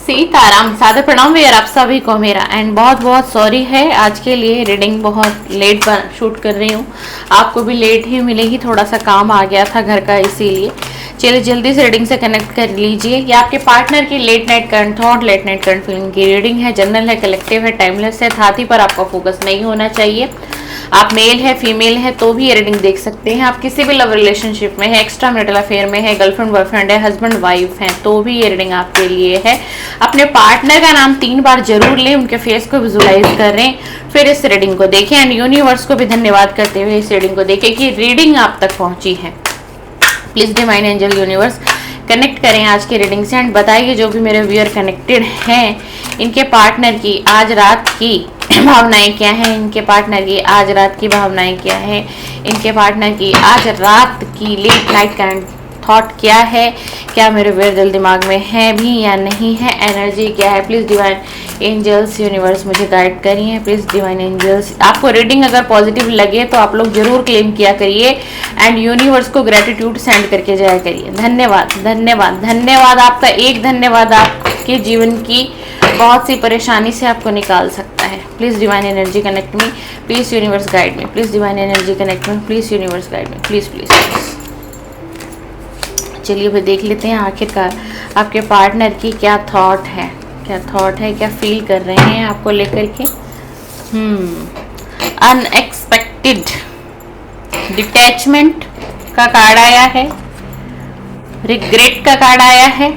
सीताराम, सादर प्रणाम यार आप सभी को मेरा। एंड बहुत बहुत सॉरी है आज के लिए, रीडिंग बहुत लेट शूट कर रही हूँ, आपको भी लेट ही मिलेगी, थोड़ा सा काम आ गया था घर का इसीलिए। चलिए जल्दी से रीडिंग से कनेक्ट कर लीजिए। ये आपके पार्टनर की late night current thought, late night current feeling की रीडिंग है। जनरल है, कलेक्टिव है, टाइमलेस है, साथ ही पर आपका फोकस नहीं होना चाहिए। आप मेल है फीमेल है तो भी ये रीडिंग देख सकते हैं। आप किसी भी लव रिलेशनशिप में है, एक्स्ट्रा मैरिटल अफेयर में है, गर्लफ्रेंड बॉयफ्रेंड है, हस्बैंड वाइफ है तो भी ये रीडिंग आपके लिए है। अपने पार्टनर का नाम 3 बार जरूर लें, उनके फेस को विजुलाइज करें, फिर इस रीडिंग को देखें। एंड यूनिवर्स को भी धन्यवाद करते हुए इस रीडिंग को देखें कि रीडिंग आप तक पहुंची है। Please divine angel universe connect करें आज की रीडिंग से एंड बताइए जो भी मेरे व्यूअर कनेक्टेड हैं, इनके पार्टनर की आज रात की भावनाएं क्या हैं, इनके पार्टनर की आज रात की भावनाएं क्या है, इनके पार्टनर की आज रात की लेट नाइट करंट थॉट क्या है, क्या मेरे व्यूअर दिल दिमाग में है भी या नहीं है, एनर्जी क्या है। प्लीज़ डिवाइन एंजल्स यूनिवर्स मुझे गाइड करिए। प्लीज़ डिवाइन एंजल्स, आपको रीडिंग अगर पॉजिटिव लगे तो आप लोग जरूर क्लेम किया करिए एंड यूनिवर्स को ग्रेटिट्यूड सेंड करके जाया करिए। धन्यवाद धन्यवाद धन्यवाद, आपका एक धन्यवाद आपके जीवन की बहुत सी परेशानी से आपको निकाल सकता है। Please divine energy connect me, please universe guide me, please divine energy connect me, please universe guide me, please please please. चलिए फिर देख लेते हैं आखिरकार आपके पार्टनर की क्या थॉट है, क्या थॉट है, क्या फील कर रहे हैं आपको लेकर के। अनएक्सपेक्टेड डिटैचमेंट का कार्ड आया है, रिग्रेट का कार्ड आया है,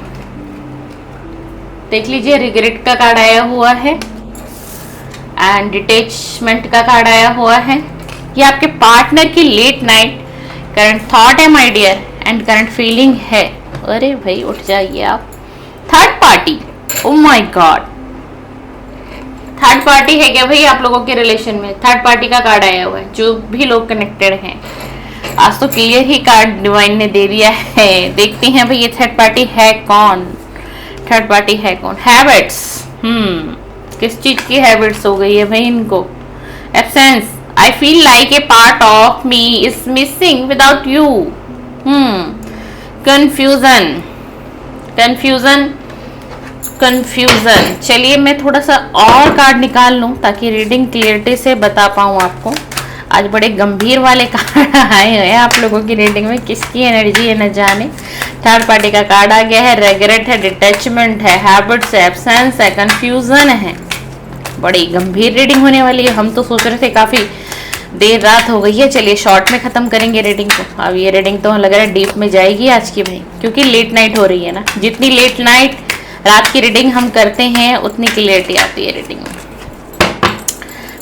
देख लीजिए रिग्रेट का कार्ड आया हुआ है एंड डिटैचमेंट का कार्ड आया हुआ है। ये आपके पार्टनर की लेट नाइट करंट थॉट है my dear and current feeling है। अरे भाई उठ जाइए आप। Third party, oh my God, third party है क्या भाई आप लोगों के रिलेशन में? थर्ड पार्टी का कार्ड आया हुआ है। जो भी लोग कनेक्टेड हैं, आज तो क्लियर ही कार्ड डिवाइन ने दे दिया है। देखते हैं भाई ये थर्ड पार्टी है कौन, थर्ड पार्टी है कौन। हैबिट्स, किस चीज की हैबिट्स हो गई है भाई इनको? Absence, I feel like a part of me is missing without you. Confusion confusion confusion. चलिए मैं थोड़ा सा और कार्ड निकाल लूं ताकि रीडिंग क्लियरिटी से बता पाऊं आपको। आज बड़े गंभीर वाले कार्ड आए हुए हैं आप लोगों की रीडिंग में, किसकी एनर्जी है न जाने। थर्ड पार्टी का कार्ड आ गया है, रेग्रेट है, डिटैचमेंट है, हैबिट्स है, एब्सेंस है, कंफ्यूजन है। बड़ी गंभीर रीडिंग होने वाली है। हम तो सोच रहे थे काफी देर रात हो गई है, चलिए शॉर्ट में खत्म करेंगे रीडिंग को। अब ये रीडिंग तो लग रहा है डीप में जाएगी आज की भाई, क्योंकि लेट नाइट हो रही है ना। जितनी लेट नाइट रात की रीडिंग हम करते हैं उतनी क्लियरिटी आती है रीडिंग में।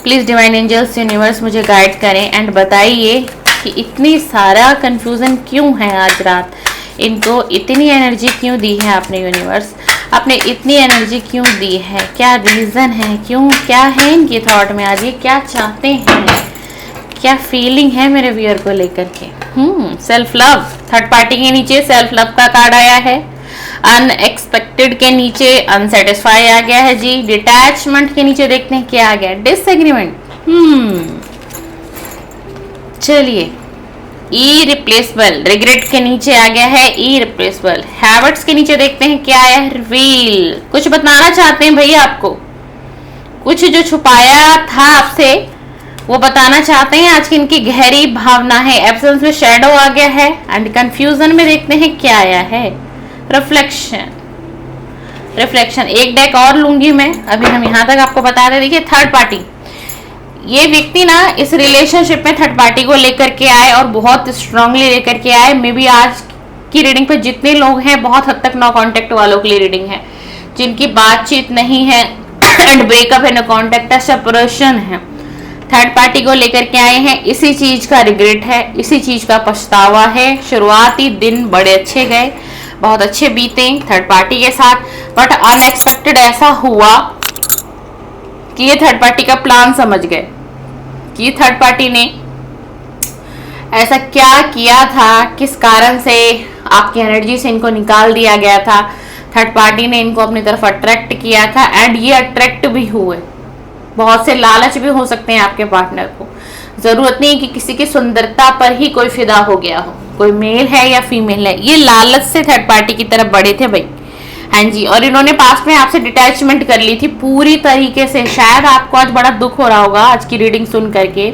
प्लीज डिवाइन एंजल्स यूनिवर्स मुझे गाइड करें एंड बताइए कि इतनी सारा कंफ्यूजन क्यों है आज रात, इनको इतनी एनर्जी क्यों दी है आपने यूनिवर्स, आपने इतनी एनर्जी क्यों दी है, क्या रीजन है, क्यों, क्या है इनकी थॉट में आज, ये क्या चाहते हैं, क्या फीलिंग है मेरे व्यूअर को लेकर के। सेल्फ लव, थर्ड पार्टी के नीचे सेल्फ लव का कार्ड आया है। अनएक्सपेक्टेड के नीचे अनसेटिस्फाई आ गया है जी। डिटैचमेंट के नीचे देखते हैं क्या आ गया, डिसएग्रीमेंट। चलिए इरिप्लेसेबल, रिग्रेट के नीचे आ गया है इरिप्लेसेबल। हैबिट्स के नीचे देखते हैं क्या आया है, रिवील। कुछ बताना चाहते हैं भैया आपको, कुछ जो छुपाया था आपसे वो बताना चाहते हैं। आज की इनकी गहरी भावना है। एब्सेंस में शैडो आ गया है एंड कंफ्यूजन में देखते हैं क्या आया है, रिफ्लेक्शन। रिफ्लेक्शन, एक डेक और लूंगी मैं, अभी हम यहाँ तक आपको बता रहे। देखिए थर्ड पार्टी, ये व्यक्ति ना इस रिलेशनशिप में थर्ड पार्टी को लेकर के आए और बहुत स्ट्रांगली लेकर के आए। मे बी आज की रीडिंग पे जितने लोग हैं बहुत हद तक नो कांटेक्ट वालों के लिए रीडिंग है, जिनकी बातचीत नहीं है एंड ब्रेकअप है, नो कांटेक्ट है, सेपरेशन है। थर्ड पार्टी को लेकर के आए हैं, इसी चीज का रिग्रेट है, इसी चीज का पछतावा है। शुरुआती दिन बड़े अच्छे गए, बहुत अच्छे बीते थर्ड पार्टी के साथ, बट अनएक्सपेक्टेड ऐसा हुआ कि ये थर्ड पार्टी का प्लान समझ गए कि थर्ड पार्टी ने ऐसा क्या किया था, किस कारण से आपकी एनर्जी से इनको निकाल दिया गया था। थर्ड पार्टी ने इनको अपनी तरफ अट्रैक्ट किया था एंड ये अट्रैक्ट भी हुए। बहुत से लालच भी हो सकते हैं आपके पार्टनर को, जरूरत नहीं कि किसी की सुंदरता पर ही कोई फिदा हो गया हो, कोई मेल है या फीमेल है, ये लालच से थर्ड पार्टी की तरफ बढ़े थे भाई। हाँ जी, और इन्होंने पास्ट में आपसे डिटैचमेंट कर ली थी पूरी तरीके से। शायद आपको आज बड़ा दुख हो रहा होगा आज की रीडिंग सुन करके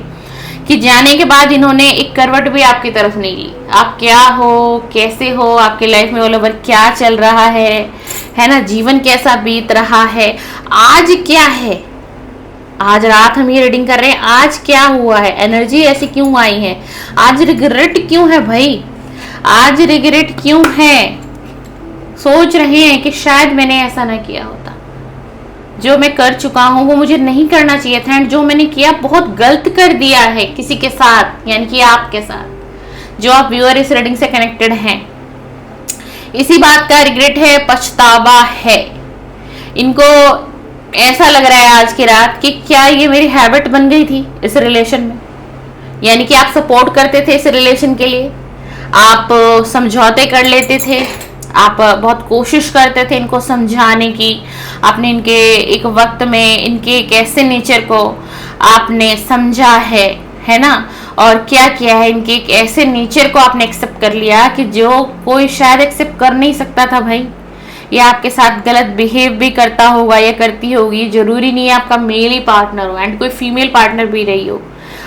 कि जाने के बाद इन्होंने एक करवट भी आपकी तरफ नहीं ली। आप क्या हो, कैसे हो, आपके लाइफ में ऑल ओवर क्या चल रहा है ना, जीवन कैसा बीत रहा है, आज क्या है, आज रात हम ये रीडिंग कर रहे हैं, आज क्या हुआ है, एनर्जी ऐसी क्यों आई है, आज रिग्रेट क्यों है भाई, आज रिग्रेट क्यों है, सोच रहे हैं कि शायद मैंने ऐसा ना किया होता, जो मैं कर चुका हूं वो मुझे नहीं करना चाहिए था, एंड जो मैंने किया बहुत गलत कर दिया है किसी के साथ, यानी कि आपके साथ जो आप व्यूअर इस रीडिंग से कनेक्टेड हैं। इसी बात का रिग्रेट है, पछतावा है। इनको ऐसा लग रहा है आज की रात कि क्या ये मेरी हैबिट बन गई थी इस रिलेशन में, यानी कि आप सपोर्ट करते थे इस रिलेशन के लिए, आप समझौते कर लेते थे, आप बहुत कोशिश करते थे इनको समझाने की, आपने इनके एक वक्त में इनके एक ऐसे नेचर को आपने समझा है ना, और क्या किया है, इनके एक ऐसे नेचर को आपने एक्सेप्ट कर लिया कि जो कोई शायद एक्सेप्ट कर नहीं सकता था भाई। ये आपके साथ गलत बिहेव भी करता होगा या करती होगी, जरूरी नहीं है आपका मेल ही पार्टनर हो, एंड कोई फीमेल पार्टनर भी रही हो।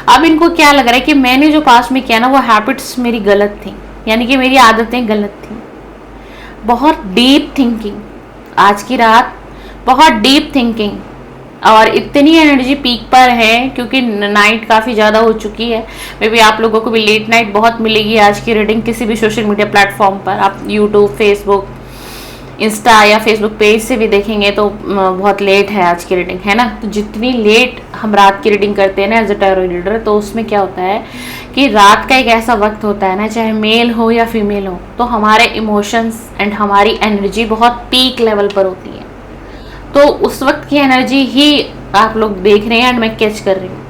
अब इनको क्या लग रहा है कि मैंने जो पास्ट में किया ना वो हैबिट्स मेरी गलत थी, यानी कि मेरी आदतें गलत थी। बहुत डीप थिंकिंग आज की रात, बहुत डीप थिंकिंग, और इतनी एनर्जी पीक पर है क्योंकि नाइट काफ़ी ज़्यादा हो चुकी है। मे बी आप लोगों को भी लेट नाइट बहुत मिलेगी आज की रीडिंग किसी भी सोशल मीडिया प्लेटफॉर्म पर, आप यूट्यूब, फेसबुक, इंस्टा या फेसबुक पेज से भी देखेंगे तो बहुत लेट है आज की रीडिंग, है ना। तो जितनी लेट हम रात की रीडिंग करते हैं ना एज अ टैरो रीडर, तो उसमें क्या होता है कि रात का एक ऐसा वक्त होता है ना, चाहे मेल हो या फीमेल हो, तो हमारे इमोशंस एंड हमारी एनर्जी बहुत पीक लेवल पर होती है। तो उस वक्त की एनर्जी ही आप लोग देख रहे हैं एंड मैं कैच कर रही हूँ।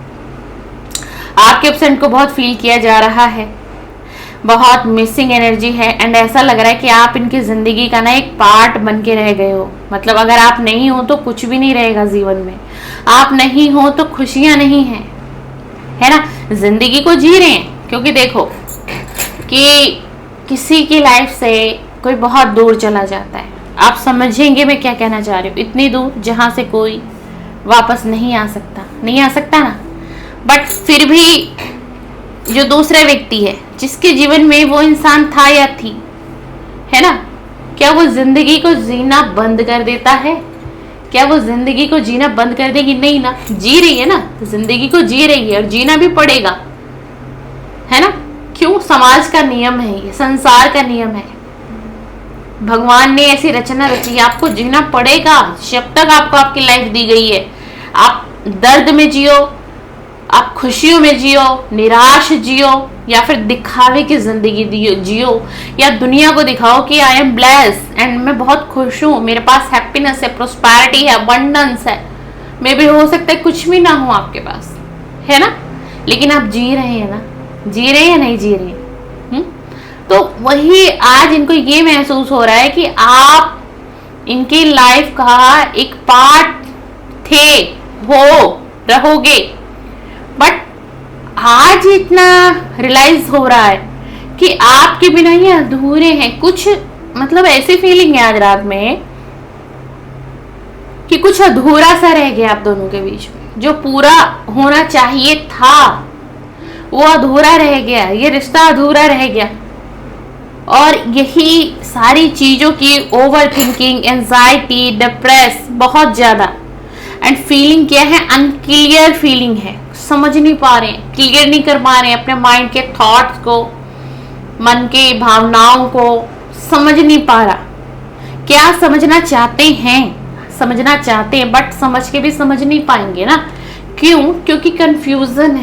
आपके एब्सेंट को बहुत फील किया जा रहा है, बहुत मिसिंग एनर्जी है, एंड ऐसा लग रहा है कि आप इनकी जिंदगी का ना एक पार्ट बन के रह गए हो। मतलब अगर आप नहीं हो तो कुछ भी नहीं रहेगा जीवन में, आप नहीं हो तो खुशियां नहीं है ना। जिंदगी को जी रहे हैं क्योंकि देखो कि किसी की लाइफ से कोई बहुत दूर चला जाता है, आप समझेंगे मैं क्या कहना चाह रही हूँ, इतनी दूर जहां से कोई वापस नहीं आ सकता ना। बट फिर भी जो दूसरा व्यक्ति है जिसके जीवन में वो इंसान था या थी, है ना, क्या वो जिंदगी को जीना बंद कर देता है? क्या वो जिंदगी को जीना बंद कर देगी? नहीं ना, जी रही है ना, जिंदगी को जी रही है और जीना भी पड़ेगा, है ना। क्यों? समाज का नियम है, ये संसार का नियम है, भगवान ने ऐसी रचना रची है, आपको जीना पड़ेगा जब तक आपको आपकी लाइफ दी गई है। आप दर्द में जियो, आप खुशियों में जियो, निराश जियो, या फिर दिखावे की जिंदगी जियो, या दुनिया को दिखाओ कि आई एम ब्लेस्ड एंड मैं बहुत खुश हूँ, मेरे पास हैप्पीनेस है, प्रोस्पैरिटी है, अबंडेंस है। मे भी हो सकता है कुछ भी ना हो आपके पास, है ना, लेकिन आप जी रहे हैं ना, जी रहे हैं, नहीं जी रहे हैं। तो वही आज इनको ये महसूस हो रहा है कि आप इनकी लाइफ का एक पार्ट थे, हो, रहोगे। बट आज इतना रियलाइज हो रहा है कि आपके बिना ये अधूरे हैं। कुछ मतलब ऐसी फीलिंग है आज रात में कि कुछ अधूरा सा रह गया आप दोनों के बीच में, जो पूरा होना चाहिए था वो अधूरा रह गया, ये रिश्ता अधूरा रह गया। और यही सारी चीजों की ओवर थिंकिंग, एंजाइटी, डिप्रेस बहुत ज्यादा, एंड फीलिंग क्या है, अनक्लियर फीलिंग है, समझ नहीं पा रहे हैं, क्लियर नहीं कर पा रहे हैं अपने माइंड के थॉट्स को, मन के भावनाओं को समझ नहीं पा रहा। क्या समझना चाहते हैं, समझना चाहते हैं, बट समझ के भी समझ नहीं पाएंगे ना। क्यों? क्योंकि कंफ्यूजन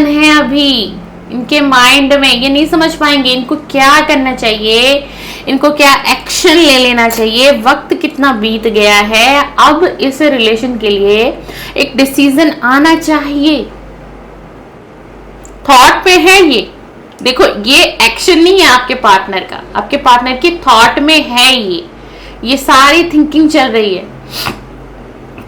है अभी इनके माइंड में, ये नहीं समझ पाएंगे इनको क्या करना चाहिए, इनको क्या एक्शन ले लेना चाहिए। वक्त कितना बीत गया है, अब इस रिलेशन के लिए एक डिसीजन आना चाहिए। थॉट पे है ये, देखो ये एक्शन नहीं है आपके पार्टनर का, आपके पार्टनर की थॉट में है ये सारी थिंकिंग चल रही है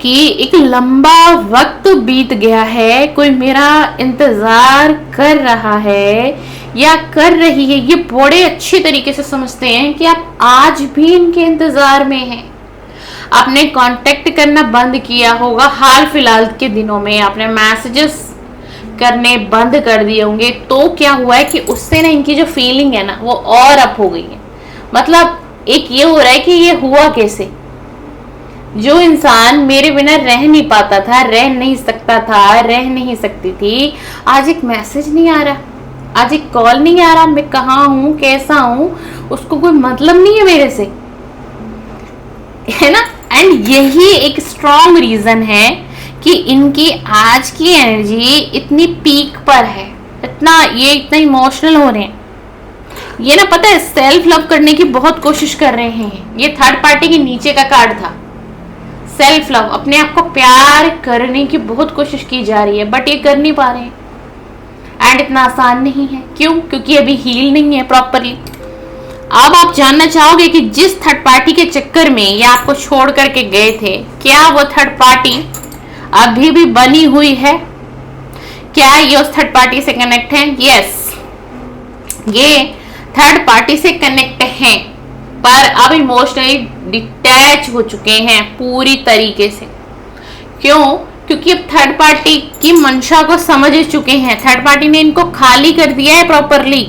कि एक लंबा वक्त बीत गया है, कोई मेरा इंतजार कर रहा है या कर रही है, ये बड़े अच्छे तरीके से समझते हैं कि आप आज भी इनके इंतजार में हैं। आपने कांटेक्ट करना बंद किया होगा हाल फिलहाल के दिनों में, आपने मैसेजेस करने बंद कर दिए होंगे, तो क्या हुआ है कि उससे ना इनकी जो फीलिंग है ना वो और अप हो गई है। मतलब एक ये हो रहा है कि ये हुआ कैसे, जो इंसान मेरे बिना रह नहीं पाता था, रह नहीं सकता था, रह नहीं सकती थी, आज एक मैसेज नहीं आ रहा, आज एक कॉल नहीं आ रहा, मैं कहाँ हूँ, कैसा हूँ, उसको कोई मतलब नहीं है मेरे से, है ना। एंड यही एक स्ट्रॉन्ग रीजन है कि इनकी आज की एनर्जी इतनी पीक पर है, ये इतना इमोशनल हो रहे हैं। ये ना पता है सेल्फ लव करने की बहुत कोशिश कर रहे हैं। ये थर्ड पार्टी के नीचे का कार्ड था, सेल्फ लव, अपने आप को प्यार करने की बहुत कोशिश की जा रही है, बट ये कर नहीं पा रहे हैं। एंड इतना आसान नहीं है, क्यों? क्योंकि अभी हील नहीं है प्रॉपरली। अब आप जानना चाहोगे कि जिस थर्ड पार्टी के चक्कर में ये आपको छोड़ करके गए थे, क्या वो थर्ड पार्टी अभी भी बनी हुई है? क्या ये उस थर्ड पार्टी से कनेक्ट है? यस, ये थर्ड पार्टी से कनेक्ट हैं, पर अब इमोशनली डिटैच हो चुके हैं पूरी तरीके से। क्यों? क्योंकि अब थर्ड पार्टी की मंशा को समझ चुके हैं। थर्ड पार्टी ने इनको खाली कर दिया है प्रॉपरली।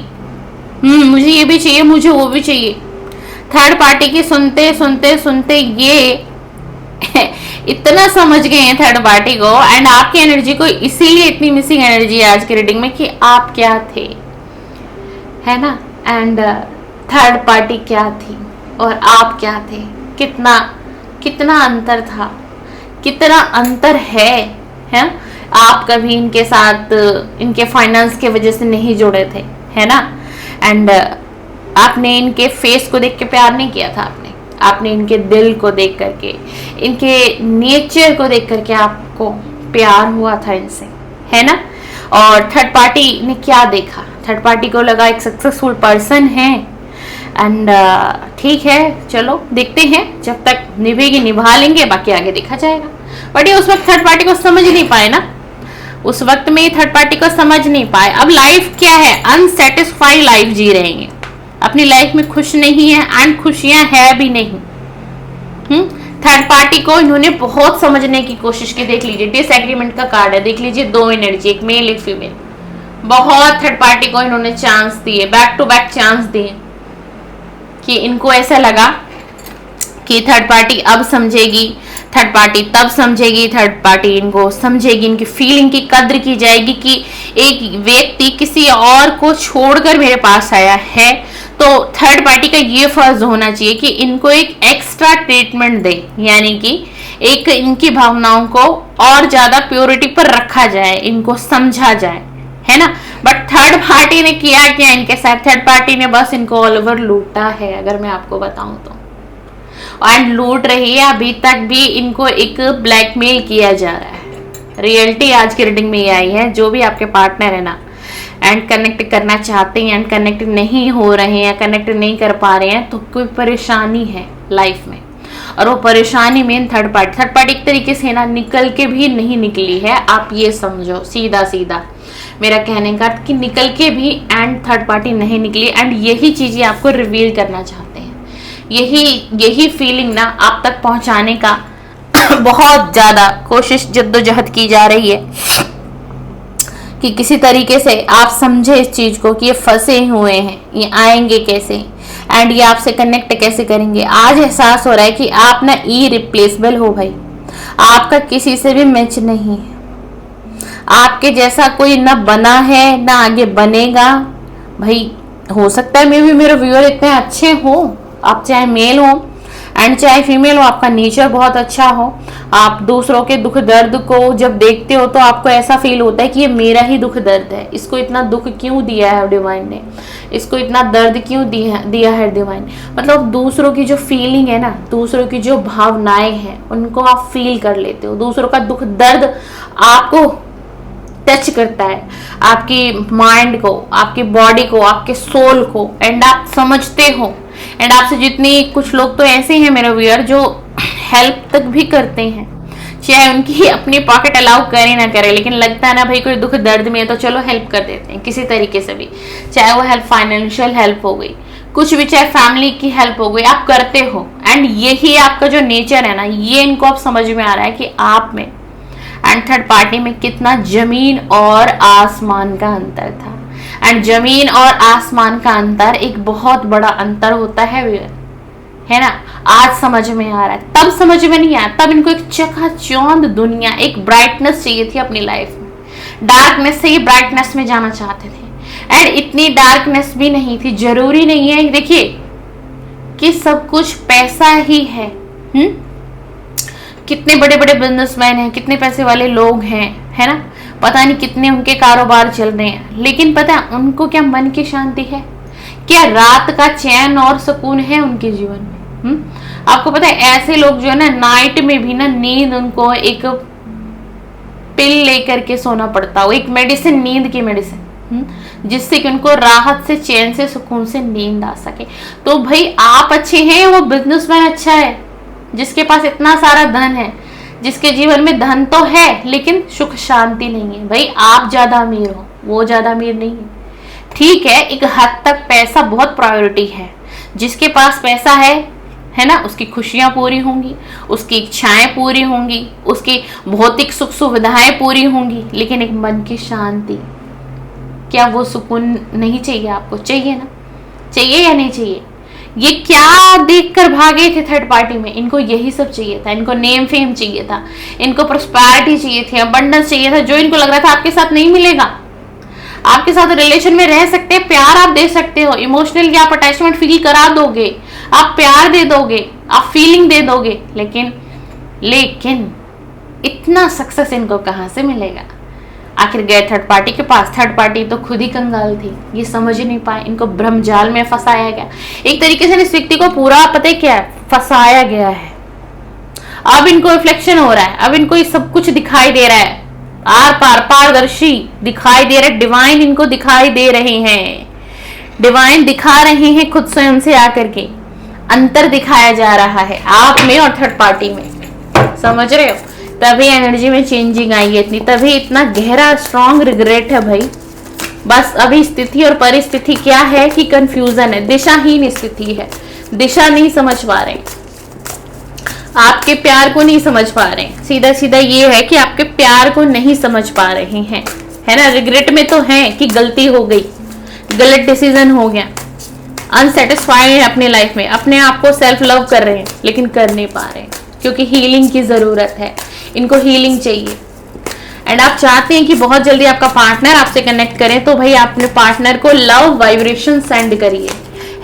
मुझे ये भी चाहिए, मुझे वो भी चाहिए। थर्ड पार्टी की सुनते सुनते सुनते ये इतना समझ गए हैं थर्ड पार्टी को एंड आपकी एनर्जी को, इसीलिए इतनी मिसिंग एनर्जी है आज की रीडिंग में कि आप क्या थे, है ना। एंड थर्ड पार्टी क्या थी और आप क्या थे, कितना कितना अंतर था, कितना अंतर है। आप कभी इनके साथ इनके फाइनेंस के वजह से नहीं जुड़े थे, है ना। एंड आपने इनके फेस को देख के प्यार नहीं किया था, आपने इनके दिल को देख करके, इनके नेचर को देख करके आपको प्यार हुआ था इनसे, है ना। और थर्ड पार्टी ने क्या देखा? थर्ड पार्टी को लगा एक सक्सेसफुल पर्सन है एंड ठीक है, चलो देखते हैं, जब तक निभेगी निभा लेंगे, बाकी आगे देखा जाएगा। बट ये उस वक्त थर्ड पार्टी को समझ नहीं पाए ना, उस वक्त में थर्ड पार्टी को समझ नहीं पाए। अब लाइफ क्या है? अनसेटिस्फाइड लाइफ जी रहे हैं, अपनी लाइफ में खुश नहीं है एंड खुशियां है भी नहीं। थर्ड पार्टी को इन्होंने बहुत समझने की कोशिश की। देख लीजिए डिसएग्रीमेंट का कार्ड है, देख लीजिए दो एनर्जी, एक मेल एक फीमेल। बहुत थर्ड पार्टी को इन्होंने चांस दिए, बैक टू बैक चांस दिए, कि इनको ऐसा लगा कि थर्ड पार्टी अब समझेगी, थर्ड पार्टी तब समझेगी, थर्ड पार्टी इनको समझेगी, इनकी फीलिंग की कद्र की जाएगी कि एक व्यक्ति किसी और को छोड़कर मेरे पास आया है। तो थर्ड पार्टी का ये फर्ज होना चाहिए कि इनको एक एक्स्ट्रा ट्रीटमेंट दे, यानी कि एक इनकी भावनाओं को और ज्यादा प्योरिटी पर रखा जाए, इनको समझा जाए, है ना। बट थर्ड पार्टी ने किया क्या इनके साथ? थर्ड पार्टी ने बस इनको ऑल ओवर लूटा है, अगर मैं आपको बताऊं तो, एंड लूट रही है। अभी तक भी इनको एक ब्लैकमेल किया जा रहा है। रियलिटी आज की रीडिंग में ये आई है, जो भी आपके पार्टनर है ना एंड कनेक्ट करना चाहते हैं एंड कनेक्ट नहीं हो रहे हैं, कनेक्ट नहीं कर पा रहे हैं, तो कोई परेशानी है लाइफ में, और वो परेशानी में थर्ड पार्टी एक तरीके से ना निकल के भी नहीं निकली है। आप ये समझो, सीधा सीधा मेरा कहने का कि निकल के भी एंड थर्ड पार्टी नहीं निकली, एंड यही चीजें आपको रिवील करना चाहते हैं। यही फीलिंग ना आप तक पहुंचाने का बहुत ज्यादा कोशिश जद्दोजहद की जा रही है कि किसी तरीके से आप समझे इस चीज को कि ये फंसे हुए हैं, ये आएंगे कैसे एंड ये आपसे कनेक्ट कैसे करेंगे। आज एहसास हो रहा है कि आप ना इरिप्लेसेबल हो भाई, आपका किसी से भी मैच नहीं है, आपके जैसा कोई ना बना है ना आगे बनेगा। भाई हो सकता है मे भी मेरे व्यूअर इतने अच्छे हो, आप चाहे मेल हो एंड चाहे फीमेल हो, आपका नेचर बहुत अच्छा हो, आप दूसरों के दुख दर्द को जब देखते हो तो आपको ऐसा फील होता है कि ये मेरा ही दुख दर्द है, इसको इतना दुख क्यों दिया है डिवाइन ने, इसको इतना दर्द क्यों दिया है डिवाइन। मतलब दूसरों की जो फीलिंग है ना, दूसरों की जो भावनाएं हैं, उनको आप फील कर लेते हो, दूसरों का दुख दर्द आपको टच करता है, आपकी माइंड को, आपकी बॉडी को, आपके सोल को, एंड आप समझते हो। एंड आपसे जितनी, कुछ लोग तो ऐसे हैं मेरे व्यूअर जो हेल्प तक भी करते हैं, चाहे उनकी अपनी पॉकेट अलाउ करे ना करे, लेकिन लगता है ना भाई कोई दुख दर्द में है तो चलो हेल्प कर देते हैं किसी तरीके से भी, चाहे वो हेल्प फाइनेंशियल हेल्प हो गई, कुछ भी, चाहे फैमिली की हेल्प हो गई, आप करते हो। एंड यही आपका जो नेचर है ना, ये इनको अब समझ में आ रहा है कि आप में एंड थर्ड पार्टी में कितना जमीन और आसमान का अंतर था। एंड जमीन और आसमान का अंतर एक बहुत बड़ा अंतर होता है ना। आज समझ में आ रहा है, तब समझ में नहीं आया। तब इनको एक चकाचौंध दुनिया, एक ब्राइटनेस चाहिए थी अपनी लाइफ में। डार्कनेस से ये ब्राइटनेस में जाना चाहते थे। एंड इतनी डार्कनेस भी नहीं थी, जरूरी नहीं है देखिए कि सब कुछ पैसा ही है। कितने बड़े बड़े बिजनेसमैन हैं, कितने पैसे वाले लोग हैं, है ना, पता नहीं कितने उनके कारोबार चल रहे हैं, लेकिन पता है उनको क्या मन की शांति है, क्या रात का चैन और सुकून है उनके जीवन में। आपको पता है ऐसे लोग जो है ना, नाइट में भी ना नींद उनको एक पिल लेकर के सोना पड़ता हो, एक मेडिसिन, नींद की मेडिसिन, जिससे कि उनको राहत से, चैन से, सुकून से नींद आ सके। तो भाई आप अच्छे हैं, वो बिजनेसमैन अच्छा है जिसके पास इतना सारा धन है, जिसके जीवन में धन तो है लेकिन सुख शांति नहीं है। भाई आप ज्यादा अमीर हो, वो ज्यादा अमीर नहीं है। ठीक है, एक हद तक पैसा बहुत प्रायोरिटी है। जिसके पास पैसा है ना, उसकी खुशियां पूरी होंगी, उसकी इच्छाएं पूरी होंगी, उसकी भौतिक सुख सुविधाएं पूरी होंगी, लेकिन एक मन की शांति, क्या वो सुकून नहीं चाहिए आपको? चाहिए ना, चाहिए या नहीं चाहिए? ये क्या देखकर भागे थे थर्ड पार्टी में? इनको यही सब चाहिए था। इनको नेम फेम चाहिए था, इनको प्रोस्पेरिटी चाहिए थी, अबंडेंस चाहिए था, जो इनको लग रहा था आपके साथ नहीं मिलेगा। आपके साथ रिलेशन में रह सकते हैं, प्यार आप दे सकते हो, इमोशनली आप अटैचमेंट फील करा दोगे, आप प्यार दे दोगे, आप फीलिंग दे दोगे, लेकिन इतना सक्सेस इनको कहां से मिलेगा? आखिर गए थर्ड पार्टी के पास। थर्ड पार्टी तो खुद ही कंगाल थी, ये समझ ही नहीं पाए, इनको भ्रमजाल में फंसाया गया। एक तरीके से इस व्यक्ति को पूरा पता है क्या है, फंसाया गया है। अब इनको रिफ्लेक्शन हो रहा है, अब इनको ये सब कुछ दिखाई दे रहा है, आर पार पारदर्शी दिखाई दे रहा है, डिवाइन इनको दिखाई दे रहे हैं, डिवाइन दिखा रहे हैं खुद स्वयं से आकर के। अंतर दिखाया जा रहा है आप में और थर्ड पार्टी में, समझ रहे हो? तभी एनर्जी में चेंजिंग आई है इतनी, तभी इतना गहरा स्ट्रॉन्ग रिग्रेट है भाई। बस अभी स्थिति और परिस्थिति क्या है कि कंफ्यूजन है, दिशाहीन स्थिति है, दिशा नहीं समझ पा रहे, आपके प्यार को नहीं समझ पा रहे। सीधा सीधा ये है कि आपके प्यार को नहीं समझ पा रहे हैं, है ना। रिग्रेट में तो है कि गलती हो गई, गलत डिसीजन हो गया, अनसेटिस्फाइड है अपनी लाइफ में, अपने आप को सेल्फ लव कर रहे हैं लेकिन कर नहीं पा रहे, क्योंकि हीलिंग की जरूरत है, इनको हीलिंग चाहिए। एंड आप चाहते हैं कि बहुत जल्दी आपका पार्टनर आपसे कनेक्ट करें, तो भाई अपने पार्टनर को लव वाइब्रेशन सेंड करिए,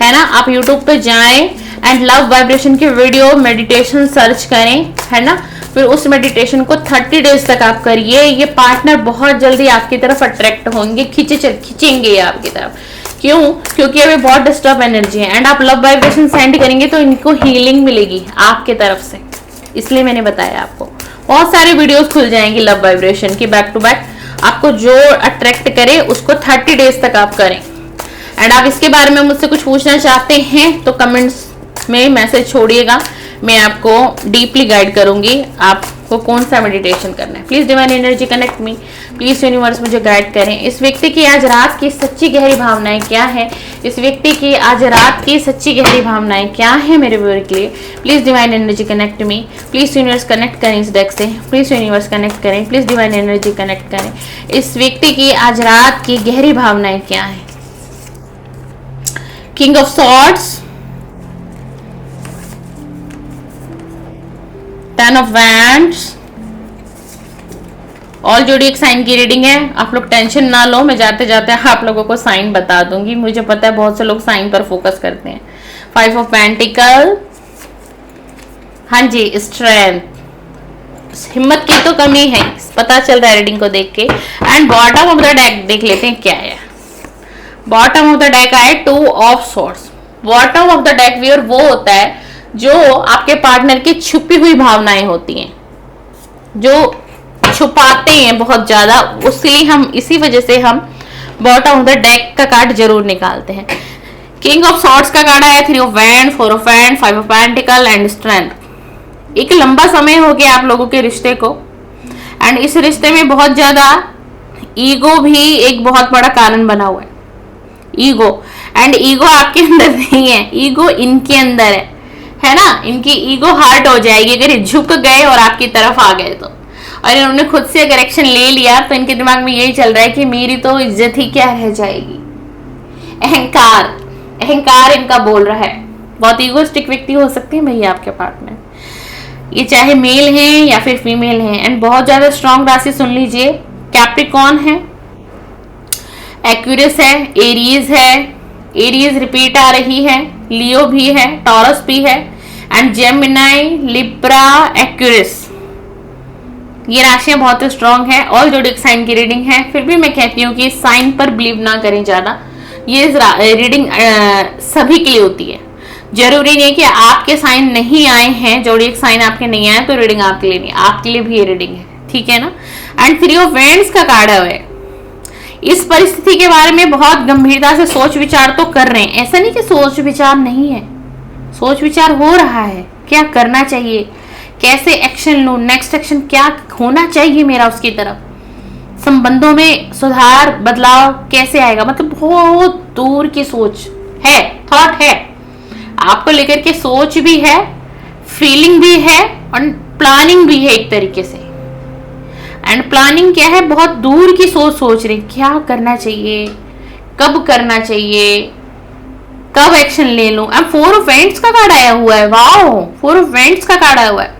है ना। आप यूट्यूब पे जाएं एंड लव वाइब्रेशन की वीडियो मेडिटेशन सर्च करें, है ना। फिर उस मेडिटेशन को 30 डेज तक आप करिए। ये पार्टनर बहुत जल्दी आपकी तरफ अट्रैक्ट होंगे, खींचेंगे आपकी तरफ। क्यों? क्योंकि अभी बहुत डिस्टर्ब एनर्जी है। एंड आप लव वाइब्रेशन सेंड करेंगे तो इनको हीलिंग मिलेगी आपके तरफ से, इसलिए मैंने बताया आपको। बहुत सारे वीडियोस खुल जाएंगी लव वाइब्रेशन की बैक टू बैक, आपको जो अट्रैक्ट करे उसको 30 डेज तक आप करें। एंड आप इसके बारे में मुझसे कुछ पूछना चाहते हैं तो कमेंट्स में मैसेज छोड़िएगा, मैं आपको डीपली गाइड करूंगी आपको कौन सा मेडिटेशन करना है। Please divine energy connect me, please universe मुझे गाइड करें। इस व्यक्ति की आज रात की सच्ची गहरी भावनाएं क्या है, इस व्यक्ति की आज रात की सच्ची गहरी भावनाएं क्या है मेरे व्यूअर के लिए। Please divine energy connect me, please universe connect करें इस डेक से, प्लीज यूनिवर्स कनेक्ट करें, प्लीज डिवाइन एनर्जी कनेक्ट करें। इस व्यक्ति की आज रात की गहरी भावनाएं क्या है। King of swords, 10 of wands. All zodiac sign की रीडिंग है, आप लोग टेंशन ना लो, मैं जाते जाते आप लोगों को साइन बता दूंगी। मुझे पता है बहुत से लोग साइन पर फोकस करते हैं। 5 ऑफ पेंटिकल, हाँ जी, स्ट्रेंथ, हिम्मत की तो कमी है, पता चल रहा है रीडिंग को देख के। And bottom of the deck देख लेते हैं क्या है। बॉटम ऑफ द डेक आए 2 of swords. Bottom of the deck viewer वो होता है जो आपके पार्टनर की छुपी हुई भावनाएं होती हैं, जो छुपाते हैं बहुत ज्यादा, उसलिए हम इसी वजह से हम बॉटम ऑफ द डेक का कार्ड जरूर निकालते हैं। किंग ऑफ सॉर्ड्स का कार्ड आया 3 of wand, 4 of wand, 5 of pentacle and strength. एक लंबा समय हो गया आप लोगों के रिश्ते को, एंड इस रिश्ते में बहुत ज्यादा ईगो भी एक बहुत बड़ा कारण बना हुआ है। ईगो, एंड ईगो आपके अंदर नहीं है, ईगो इनके अंदर है ना। इनकी ईगो हार्ट हो जाएगी अगर ये झुक गए और आपकी तरफ आ गए तो, और इन्होंने खुद से अगर एक्शन ले लिया तो इनके दिमाग में यही चल रहा है कि मेरी तो इज्जत ही क्या रह जाएगी। अहंकार, अहंकार इनका बोल रहा है। बहुत ईगोस्टिक व्यक्ति हो सकते हैं भैया आपके पार्टनर, ये चाहे मेल हैं या फिर फीमेल हैं। एंड बहुत ज्यादा स्ट्रॉन्ग राशि सुन लीजिए, कैप्रिकॉर्न है, एक्यूरियस है, एरीज है, एरीज रिपीट आ रही है, लियो भी है, टॉरस भी है, एंड जेमिनाई, लिब्रा, एक्यूरियस। ये राशियां बहुत स्ट्रॉन्ग है। ऑल जोडिक साइन की रीडिंग है, फिर भी मैं कहती हूँ कि साइन पर बिलीव ना करें ज्यादा। ये रीडिंग सभी के लिए होती है, जरूरी नहीं है कि आपके साइन नहीं आए हैं, जोडिक साइन आपके नहीं आए तो रीडिंग आपके लिए नहीं, आपके लिए भी ये रीडिंग है, ठीक है ना। एंड 3 ऑफ वेंड्स का कार्ड है। इस परिस्थिति के बारे में बहुत गंभीरता से सोच विचार तो कर रहे हैं, ऐसा नहीं कि सोच विचार नहीं है, सोच विचार हो रहा है। क्या करना चाहिए, कैसे एक्शन लूं, नेक्स्ट एक्शन क्या होना चाहिए मेरा उसकी तरफ, संबंधों में सुधार बदलाव कैसे आएगा, मतलब बहुत दूर की सोच है, थॉट है आपको लेकर के, सोच भी है, फीलिंग भी है और प्लानिंग भी है एक तरीके से। एंड प्लानिंग क्या है, बहुत दूर की सोच रहे, क्या करना चाहिए, कब करना चाहिए, कब एक्शन ले लूं। अब 4 ऑफ वेंड्स का कार्ड आया हुआ है, वाओ, 4 ऑफ वेंड्स का कार्ड आया हुआ है।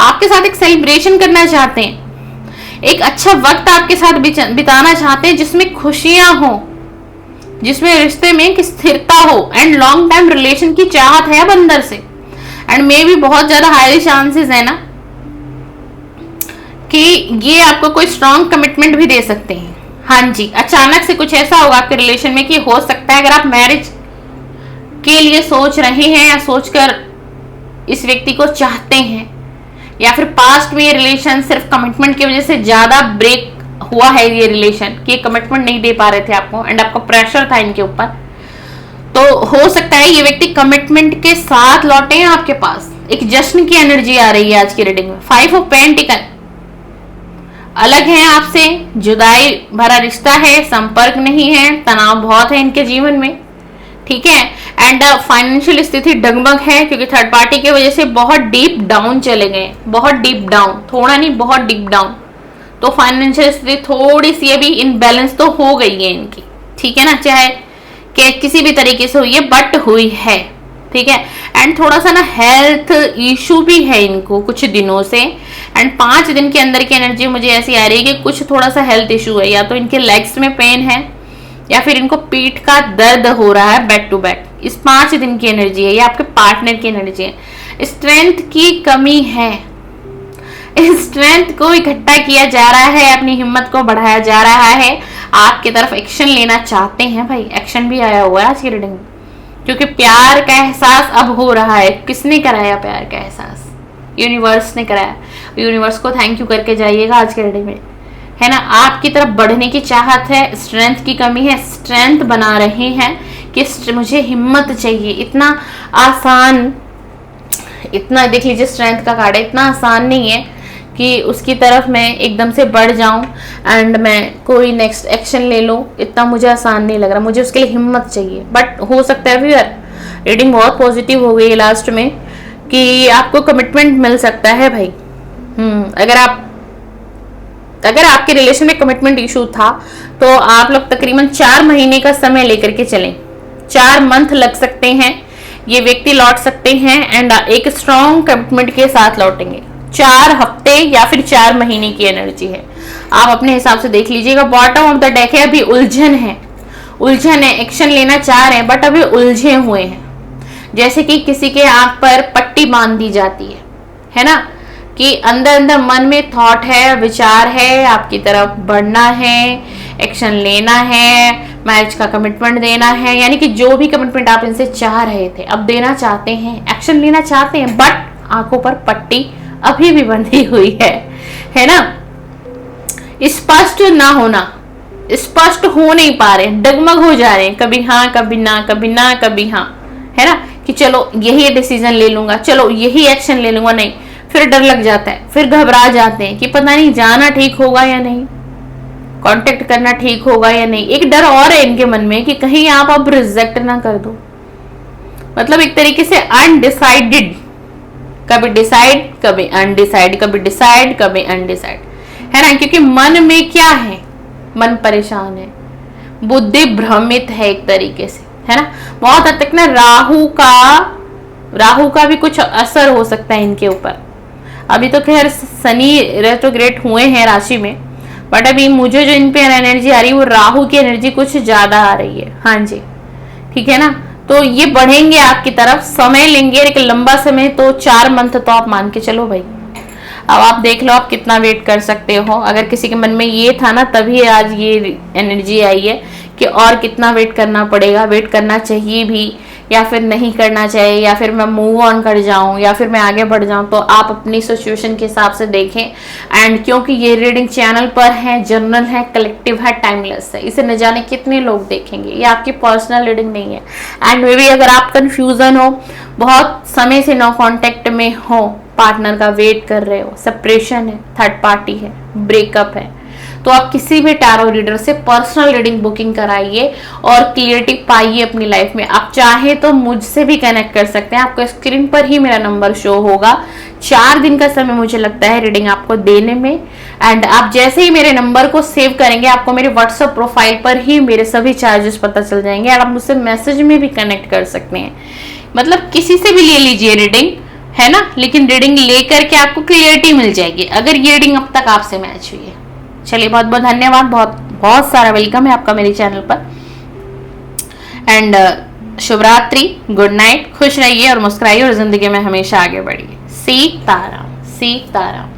आपके साथ एक सेलिब्रेशन करना चाहते हैं, एक अच्छा वक्त आपके साथ बिताना चाहते हैं जिसमें खुशियां हो, जिसमें रिश्ते में एक स्थिरता हो, एंड लॉन्ग टाइम रिलेशन की चाहत है अब अंदर से। एंड मे भी बहुत ज्यादा हाई चांसेस है ना कि ये आपको कोई स्ट्रॉन्ग कमिटमेंट भी दे सकते हैं। हाँ जी, अचानक से कुछ ऐसा होगा आपके रिलेशन में कि हो सकता है अगर आप मैरिज के लिए सोच रहे हैं या सोचकर इस व्यक्ति को चाहते हैं, या फिर पास्ट में ये रिलेशन सिर्फ कमिटमेंट की वजह से ज्यादा ब्रेक हुआ है, ये रिलेशन कि कमिटमेंट नहीं दे पा रहे थे आपको एंड आपका प्रेशर था इनके ऊपर, तो हो सकता है ये व्यक्ति कमिटमेंट के साथ लौटे हैं आपके पास। एक जश्न की एनर्जी आ रही है आज की रीडिंग में। 5 ऑफ पेंटिकल, अलग है आपसे, जुदाई भरा रिश्ता है, संपर्क नहीं है, तनाव बहुत है इनके जीवन में, ठीक है। एंड फाइनेंशियल स्थिति डगमग है क्योंकि थर्ड पार्टी की वजह से बहुत डीप डाउन चले गए, बहुत डीप डाउन, थोड़ा नहीं बहुत डीप डाउन। तो फाइनेंशियल स्थिति थोड़ी सी अभी इनबैलेंस तो हो गई है इनकी, ठीक है ना, चाहे किसी भी तरीके से हुई है बट हुई है, ठीक है। एंड थोड़ा सा ना हेल्थ इशू भी है इनको कुछ दिनों से, एंड 5 दिन के अंदर की एनर्जी मुझे ऐसी आ रही है कि कुछ थोड़ा सा हेल्थ इशू है, या तो इनके लेग्स में पेन है या फिर इनको पीठ का दर्द हो रहा है बैक टू बैक। इस 5 दिन की एनर्जी है, ये आपके पार्टनर की एनर्जी है। स्ट्रेंथ की कमी है, स्ट्रेंथ को इकट्ठा किया जा रहा है, अपनी हिम्मत को बढ़ाया जा रहा है, आपकी तरफ एक्शन लेना चाहते हैं भाई। एक्शन भी आया हुआ है आज की रीडिंग में, क्योंकि प्यार का एहसास अब हो रहा है। किसने कराया प्यार का एहसास? यूनिवर्स ने कराया। यूनिवर्स को थैंक यू करके जाइएगा आज के रीडिंग में, है ना। आपकी तरफ बढ़ने की चाहत है, स्ट्रेंथ की कमी है, स्ट्रेंथ बना रहे हैं कि मुझे हिम्मत चाहिए। इतना आसान, इतना देख लीजिए स्ट्रेंथ का कार्ड है, इतना आसान नहीं है कि उसकी तरफ मैं एकदम से बढ़ जाऊं एंड मैं कोई नेक्स्ट एक्शन ले लूं। इतना मुझे आसान नहीं लग रहा, मुझे उसके लिए हिम्मत चाहिए। बट हो सकता है व्यूअर, रीडिंग बहुत पॉजिटिव हो गई है लास्ट में कि आपको कमिटमेंट मिल सकता है भाई। अगर आपके रिलेशन में कमिटमेंट इशू था तो आप लोग तकरीबन 4 महीने का समय लेकर के चलें, 4 मंथ लग सकते हैं, ये व्यक्ति लौट सकते हैं एंड एक स्ट्रॉन्ग कमिटमेंट के साथ लौटेंगे। 4 हफ्ते या फिर 4 महीने की एनर्जी है, आप अपने हिसाब से देख लीजिएगा। बॉटम ऑफ द डेक है, अभी उलझन है, उलझन है, एक्शन लेना चाह रहे हैं बट अभी उलझे हुए हैं, जैसे कि किसी के आंख पर पट्टी बांध दी जाती है ना, कि अंदर अंदर मन में थॉट है, विचार है, आपकी तरफ बढ़ना है, एक्शन लेना है, मैरिज का कमिटमेंट देना है, यानी कि जो भी कमिटमेंट आप इनसे चाह रहे थे अब देना चाहते हैं, एक्शन लेना चाहते हैं, बट आंखों पर पट्टी अभी भी बंधी हुई है ना। स्पष्ट ना होना, स्पष्ट हो नहीं पा रहे, डगमग हो जा रहे हैं, कभी हाँ कभी ना, कभी ना कभी हाँ, है ना, कि चलो यही डिसीजन ले लूंगा, चलो यही एक्शन ले लूंगा, नहीं, फिर डर लग जाता है, फिर घबरा जाते हैं कि पता नहीं जाना ठीक होगा या नहीं, कांटेक्ट करना ठीक होगा या नहीं। एक डर और है इनके मन में कि कहीं आप अब रिजेक्ट ना कर दो, मतलब एक तरीके से अनडिसाइडेड, कभी डिसाइड कभी अनडिसाइड, कभी डिसाइड कभी अनडिसाइड, है ना। क्योंकि मन में क्या है, मन परेशान है, बुद्धि भ्रमित है एक तरीके से, है ना। बहुत हद तक ना राहु का भी कुछ असर हो सकता है इनके ऊपर। अभी तो खैर शनि रेट्रोग्रेड हुए हैं राशि में, बट अभी मुझे जो इन पे एनर्जी आ रही है वो राहु की एनर्जी कुछ ज्यादा आ रही है। हाँ जी, ठीक है ना। तो ये बढ़ेंगे आपकी तरफ, समय लेंगे, एक लंबा समय, तो 4 मंथ तो आप मान के चलो भाई। अब आप देख लो आप कितना वेट कर सकते हो। अगर किसी के मन में ये था ना, तभी आज ये एनर्जी आई है कि और कितना वेट करना पड़ेगा, वेट करना चाहिए भी या फिर नहीं करना चाहिए, या फिर मैं मूव ऑन कर जाऊं या फिर मैं आगे बढ़ जाऊं। तो आप अपनी सिचुएशन के हिसाब से देखें। एंड क्योंकि ये रीडिंग चैनल पर है, जनरल है, कलेक्टिव है, टाइमलेस है, इसे न जाने कितने लोग देखेंगे, ये आपकी पर्सनल रीडिंग नहीं है। एंड मे बी अगर आप कंफ्यूजन हो, बहुत समय से नो कांटेक्ट में हो, पार्टनर का वेट कर रहे हो, सेपरेशन है, थर्ड पार्टी है, ब्रेकअप है, तो आप किसी भी टैरो रीडर से पर्सनल रीडिंग बुकिंग कराइए और क्लियरिटी पाइए अपनी लाइफ में। आप चाहे तो मुझसे भी कनेक्ट कर सकते हैं, आपको स्क्रीन पर ही मेरा नंबर शो होगा। 4 दिन का समय मुझे लगता है रीडिंग आपको देने में। एंड आप जैसे ही मेरे नंबर को सेव करेंगे, आपको मेरे व्हाट्सएप प्रोफाइल पर ही मेरे सभी चार्जेस पता चल जाएंगे और आप मुझसे मैसेज में भी कनेक्ट कर सकते हैं। मतलब किसी से भी ले लीजिए रीडिंग, है ना, लेकिन रीडिंग लेकर के आपको क्लियरिटी मिल जाएगी अगर ये रीडिंग अब तक आपसे मैच हुई है। चलिए, बहुत बहुत धन्यवाद, बहुत बहुत सारा वेलकम है आपका मेरे चैनल पर। एंड शुभ रात्रि, गुड नाइट, खुश रहिए और मुस्कुराइए और जिंदगी में हमेशा आगे बढ़िए। सीताराम, सीताराम।